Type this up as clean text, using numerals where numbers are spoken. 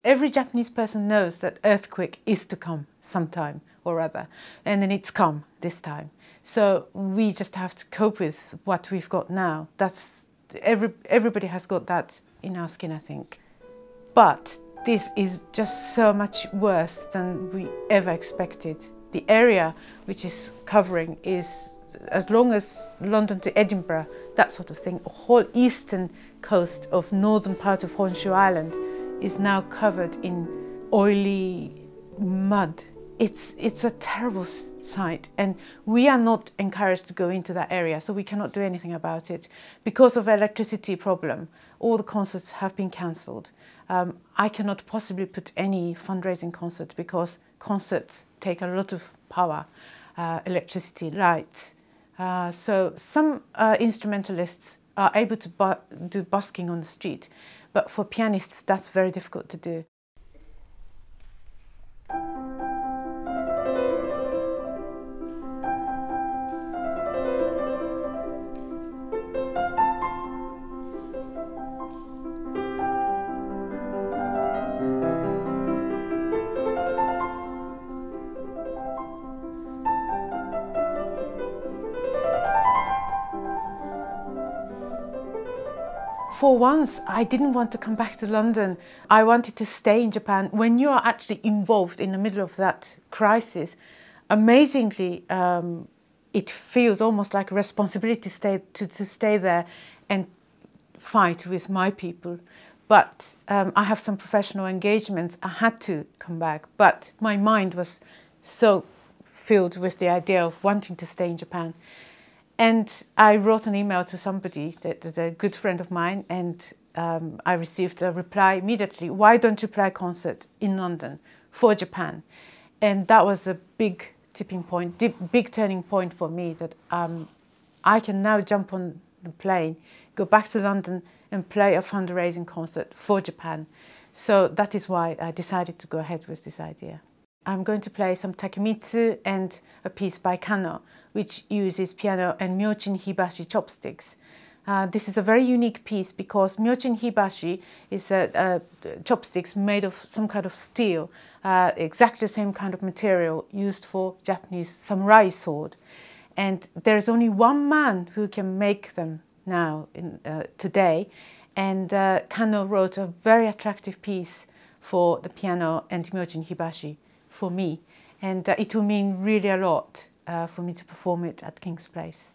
Every Japanese person knows that earthquake is to come sometime or other, and then it's come this time. So we just have to cope with what we've got now. Everybody has got that in our skin, I think. But this is just so much worse than we ever expected. The area which is covering is as long as London to Edinburgh, that sort of thing. The whole eastern coast of northern part of Honshu Island is now covered in oily mud. It's a terrible sight, and we are not encouraged to go into that area, so we cannot do anything about it. Because of electricity problem, all the concerts have been cancelled. I cannot possibly put any fundraising concert because concerts take a lot of power, electricity, lights. So some instrumentalists are able to do busking on the street, but for pianists that's very difficult to do. For once, I didn't want to come back to London. I wanted to stay in Japan. When you are actually involved in the middle of that crisis, amazingly, it feels almost like a responsibility to stay there and fight with my people. But I have some professional engagements. I had to come back, but my mind was so filled with the idea of wanting to stay in Japan. And I wrote an email to somebody, a good friend of mine, and I received a reply immediately. Why don't you play a concert in London for Japan? And that was a big tipping point, big turning point for me, that I can now jump on the plane, go back to London and play a fundraising concert for Japan. So that is why I decided to go ahead with this idea. I'm going to play some takemitsu and a piece by Kano, which uses piano and myochin hibashi chopsticks. This is a very unique piece because myochin hibashi is chopsticks made of some kind of steel, exactly the same kind of material used for Japanese samurai sword. And there's only one man who can make them now, today. And Kano wrote a very attractive piece for the piano and myochin hibashi for me, and it will mean really a lot for me to perform it at King's Place.